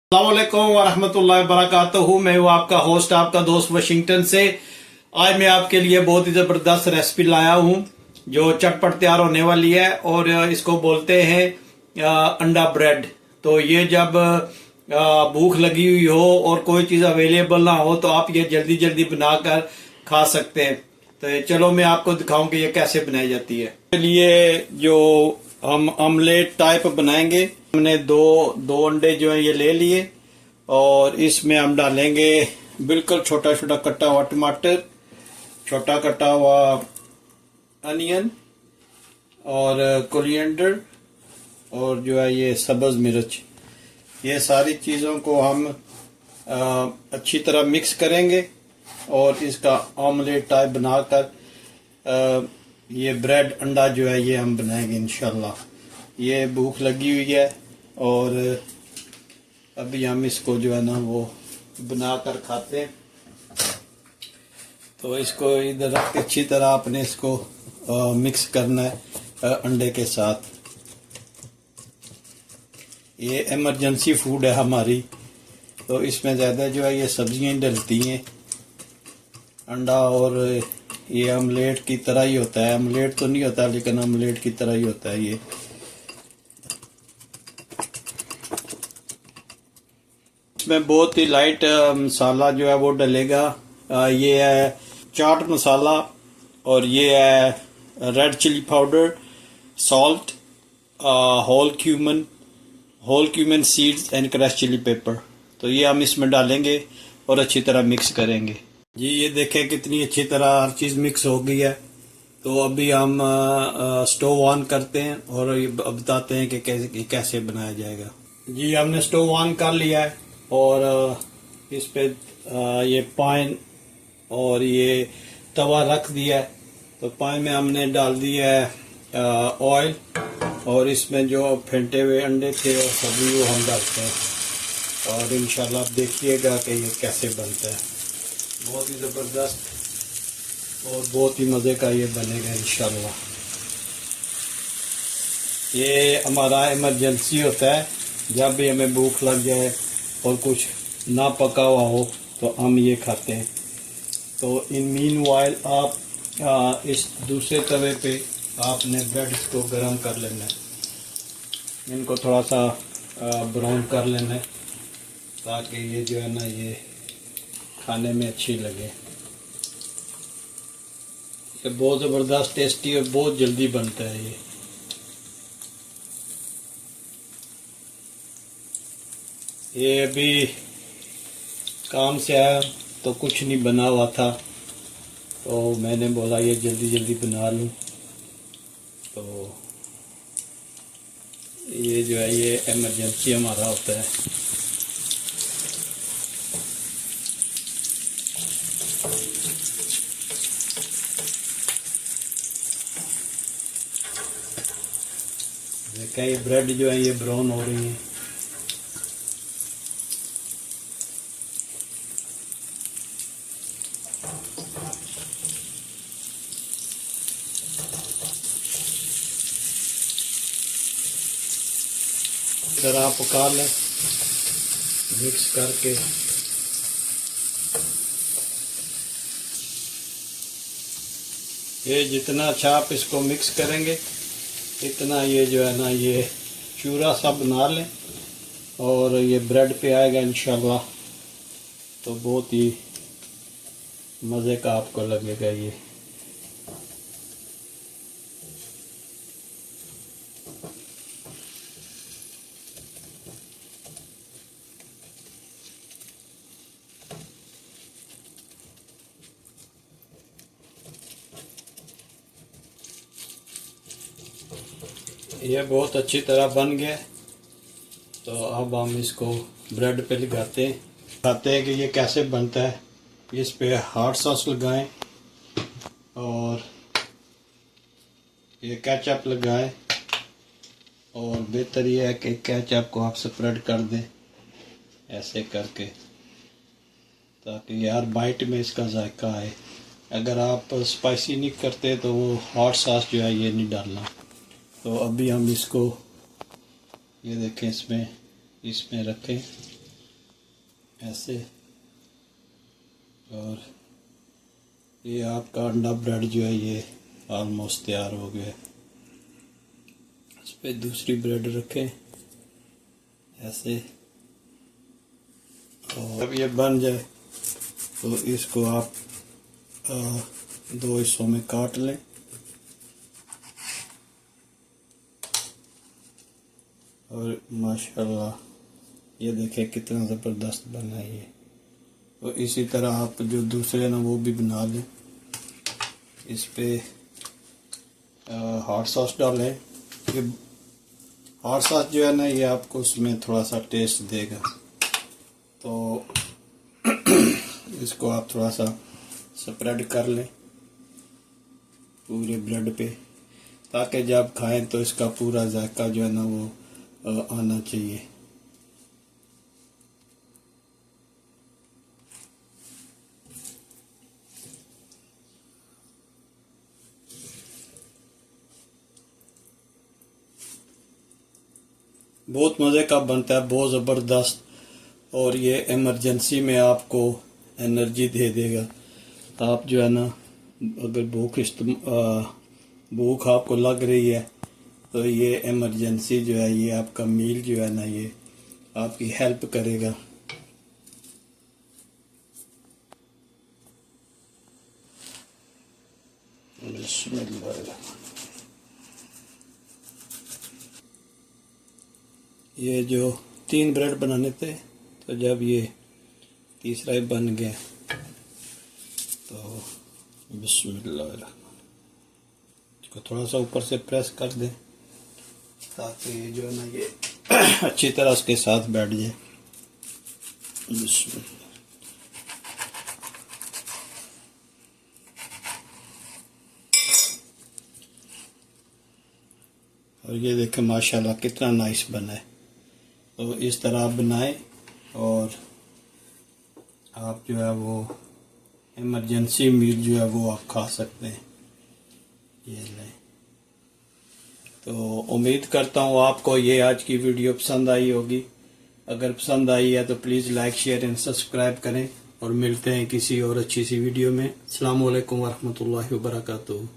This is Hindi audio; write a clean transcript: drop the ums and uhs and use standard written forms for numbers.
अस्सलाम वालेकुम वरहमतुल्लाहि वबरकातुहू। मैं हूँ आपका होस्ट, आपका दोस्त वाशिंगटन से। आज मैं आपके लिए बहुत ही ज़बरदस्त रेसिपी लाया हूँ जो चटपट तैयार होने वाली है और इसको बोलते हैं अंडा ब्रेड। तो ये जब भूख लगी हुई हो और कोई चीज़ अवेलेबल ना हो तो आप ये जल्दी जल्दी बनाकर खा सकते हैं। तो चलो मैं आपको दिखाऊं कि ये कैसे बनाई जाती है। चलिए, जो हम ऑमलेट टाइप बनाएंगे, हमने दो अंडे जो है ये ले लिए और इसमें हम डालेंगे बिल्कुल छोटा छोटा कटा हुआ टमाटर, छोटा कटा हुआ अनियन और कोरिएंडर और जो है ये सब्ज मिर्च। ये सारी चीज़ों को हम अच्छी तरह मिक्स करेंगे और इसका ऑमलेट टाइप बनाकर ये ब्रेड अंडा जो है ये हम बनाएंगे इंशाल्लाह। ये भूख लगी हुई है और अभी हम इसको जो है ना वो बनाकर खाते हैं। तो इसको इधर रख के अच्छी तरह आपने इसको मिक्स करना है अंडे के साथ। ये इमरजेंसी फूड है हमारी, तो इसमें ज़्यादा जो है ये सब्जियां डलती हैं। अंडा और ये ऑमलेट की तरह ही होता है, ऑमलेट तो नहीं होता लेकिन ऑमलेट की तरह ही होता है ये। इसमें बहुत ही लाइट मसाला जो है वो डलेगा। ये है चाट मसाला और ये है red chili powder, salt, whole cumin seeds and crush chili pepper. तो ये हम इसमें डालेंगे और अच्छी तरह मिक्स करेंगे। जी ये देखें कितनी अच्छी तरह हर चीज़ मिक्स हो गई है। तो अभी हम स्टोव ऑन करते हैं और बताते हैं कि कैसे बनाया जाएगा। जी हमने स्टोव ऑन कर लिया है और इस पे ये पैन और ये तवा रख दिया है। तो पैन में हमने डाल दिया है ऑयल और इसमें जो फेंटे हुए अंडे थे और सब्जी वो हम डालते हैं और इंशाल्लाह आप देखिएगा कि ये कैसे बनता है। बहुत ही ज़बरदस्त और बहुत ही मज़े का ये बनेगा इंशाल्लाह। ये हमारा इमरजेंसी होता है, जब भी हमें भूख लग जाए और कुछ ना पका हुआ हो तो हम ये खाते हैं। तो इन मीन वाइल आप इस दूसरे तवे पे आपने ब्रेड को गरम कर लेना है, इनको थोड़ा सा ब्राउन कर लेना है ताकि ये जो है ना ये खाने में अच्छी लगे। ये बहुत ज़बरदस्त टेस्टी और बहुत जल्दी बनता है ये अभी काम से आया तो कुछ नहीं बना हुआ था, तो मैंने बोला ये जल्दी जल्दी बना लूँ। तो ये जो है ये इमरजेंसी हमारा होता है। देखा ये ब्रेड जो है ये ब्राउन हो रही है। इधर आप पका लें मिक्स करके। ये जितना अच्छा आप इसको मिक्स करेंगे इतना ये जो है ना ये चूरा सा बना लें और ये ब्रेड पे आएगा इंशाल्लाह। तो बहुत ही मज़े का आपको लगेगा ये। ये बहुत अच्छी तरह बन गया। तो अब हम इसको ब्रेड पे लगाते हैं, बताते हैं कि ये कैसे बनता है। इस पे हॉट सॉस लगाएं और ये केचप लगाएं और बेहतर ये है कि केचप को आप स्प्रेड कर दें ऐसे करके, ताकि यार बाइट में इसका जायका आए। अगर आप स्पाइसी नहीं करते तो वो हॉट सॉस जो है ये नहीं डालना। तो अभी हम इसको ये देखें इसमें रखें ऐसे। और ये आपका अंडा ब्रेड जो है ये ऑलमोस्ट तैयार हो गया है। इस पे दूसरी ब्रेड रखें ऐसे। और जब ये बन जाए तो इसको आप दो हिस्सों में काट लें। और माशाल्लाह ये देखें कितना ज़बरदस्त बना है ये। तो इसी तरह आप जो दूसरे ना वो भी बना लें। इस पे हॉट सॉस डालें। ये हॉट सॉस जो है ना ये आपको उसमें थोड़ा सा टेस्ट देगा। तो इसको आप थोड़ा सा स्प्रेड कर लें पूरे ब्रेड पे, ताकि जब खाएं तो इसका पूरा जायका जो है ना वो आना चाहिए। बहुत मज़े का बनता है, बहुत ज़बरदस्त। और ये इमरजेंसी में आपको एनर्जी दे देगा। आप जो है ना अगर भूख आपको लग रही है तो ये इमरजेंसी जो है ये आपका मील जो है ना ये आपकी हेल्प करेगा। ये जो 3 ब्रेड बनाने थे, तो जब ये तीसरा ही बन गया तो बिस्मिल्लाह, इसको थोड़ा सा ऊपर से प्रेस कर दें ताकि ये जो है ना ये अच्छी तरह उसके साथ बैठ जाए। बिस्मिल्लाह। और ये देखें माशाल्लाह कितना नाइस बना है। तो इस तरह आप बनाएं और आप जो है वो इमरजेंसी मील जो है वो आप खा सकते हैं। ये लें। तो उम्मीद करता हूँ आपको ये आज की वीडियो पसंद आई होगी। अगर पसंद आई है तो please like share and subscribe करें और मिलते हैं किसी और अच्छी सी वीडियो में। अस्सलाम वालेकुम वरहमतुल्लाहि वबरकातुहू।